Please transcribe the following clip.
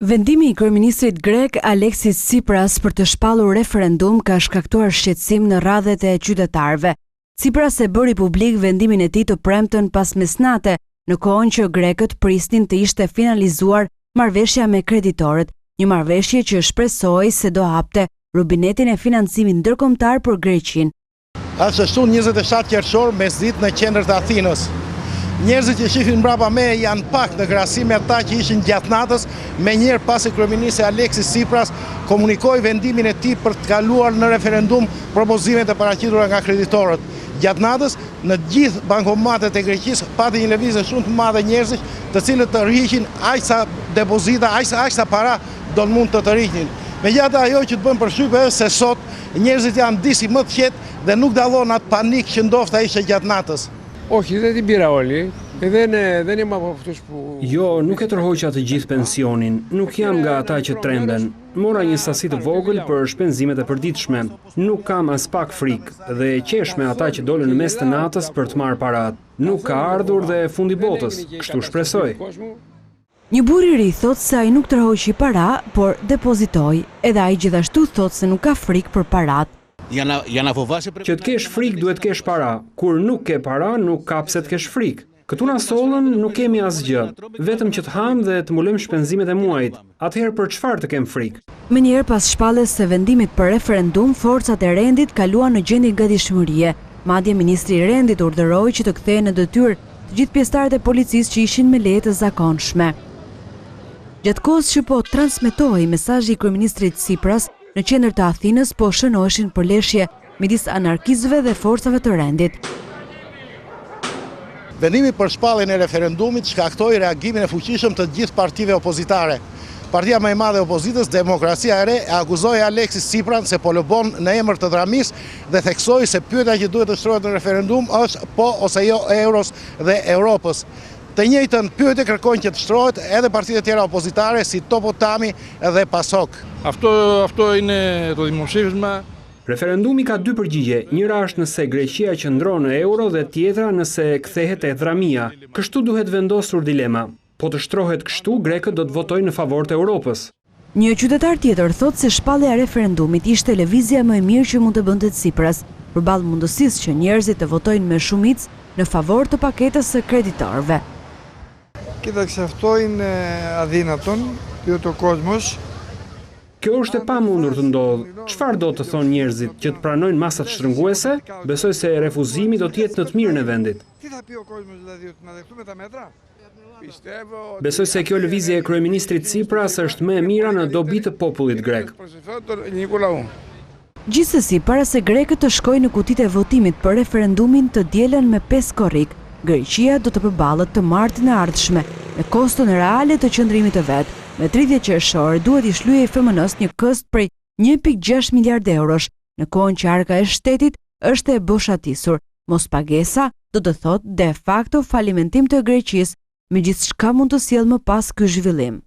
Vendimi i kryeministrit grek Aleksis Tsipras për të shpallur referendum ka shkaktuar shqetësim në radhët e qytetarëve. Tsipras e bëri publik vendimin e tij të premten pas mesnate, në kohën që grekët prisnin të ishte finalizuar marrëveshja me kreditorët, një marrëveshje që shpresoi se do hapte rubinetin e financimit ndërkombëtar për Greqinë. Ashtu 27 qershor mesditë në qendër të Athinës. Njerëzit që shifin mbrapa me janë pak në krahasim me ata që ishin gjatë natës, me njëherë pasi kryeministri Aleksis Tsipras komunikoi vendimin e tij për të kaluar në referendum propozimet e paraqitura nga kreditorët. Gjatë natës, në gjithë bankomatet e Greqisë pati një lëvizje shumë të madhe njerëzish, të cilët të rriqin aq sa depozita, aq sa para do të mund të rriqnin. Megjithatë, ajo që të bën përshtypje është se sot njerëzit janë disi më të qetë dhe nuk dallon atë panik që ndofta ishte gjatë natës. Όχι, δεν την πήρα όλη. Δεν είμαι από αυτούς που... Jo, nuk e tërhoqa të gjithë pensionin. Nuk jam nga ata që tremben. Mora një sasi të vogël për shpenzimet e përditshme. Nuk kam as pak frikë dhe e qesh me ata që dolën në mes të natës për të marrë parat. Nuk ka ardhur dhe fundi botës, kështu shpresoj. Një burr i ri thotë se ai nuk tërhoqi para, por depozitoi. Edhe ai gjithashtu thotë se nuk ka frikë për parat. Që të kesh frikë duhet kesh para. Kur nuk ke para, nuk ka pse të kesh frikë. Këtu na sollën nuk kemi asgjë, vetëm që të ham dhe të mbulojmë shpenzimet e muajit. Atëherë për çfarë të kem frikë? Mënyrë pas shpalljes së vendimit për referendum, forcat e rendit kaluan në gjendje gatishmërie. Madje ministri i rendit urdhëroi që të kthehen në detyrë të gjithë pjesëtarët e policisë që ishin me leje të zakonshme. Gjatë kohës që po transmetohej mesazhi i kryeministrit Tsipras, në qendër të Athinës po shënoheshin përleshje midis anarkistëve dhe forcave të rendit. Vendimi për shpalljen e referendumit shkaktoi reagimin e fuqishëm të gjithë partive opozitare. Partia më e madhe e opozitës, Demokracia e Re, e akuzoi Aleksis Tsipras se po lëbon në emër të dramisë dhe theksoi se pyetja që duhet të shtrohet në referendum është po ose jo euros dhe Europës. Të njëjtën pyetje kërkojnë që të shtrohet edhe partitë tjera opozitare si Topo Tami dhe PASOK. Αυτό είναι το δημοψήφισμα. Referendumi ka dy përgjigje, njëra është nëse Greqia qëndron në euro dhe tjetra nëse kthehet te dramia. Kështu duhet vendosur dilema. Po të shtrohet kështu, grekët do të votojnë në favor të Europës. Një qytetar tjetër thotë se shpallja e referendumit ishte lëvizja më e mirë që mund të bënte Tsipras, përballë mundësisë që njerëzit të votojnë me shumicë në favor të paketës së kreditorëve. Κοίταξε, αυτό είναι αδύνατον, διότι ο κόσμος... Kjo është e pamundur të ndodhë. Çfarë do të thonë njerëzit, që të pranojnë masat shtrënguese? Besoj se refuzimi do të jetë në të mirën e vendit. Besoj se kjo lëvizje e kryeministrit Tsipras është më e mira në dobi të popullit grek. Gjithsesi, para se grekët të shkojnë në kutitë e votimit për referendumin të dielën me 5 korrik, Greqia do të përballet të martin e ardhshme me koston reale të qëndrimit të vet. Me 30 qershor duhet i shlyejë FMN-s një këst prej 1.6 miliardë eurosh, në kohën që arka e shtetit është e boshatisur. Mospagesa do të thotë de facto falimentim të Greqisë, me gjithçka mund të sjellë më pas ky zhvillim.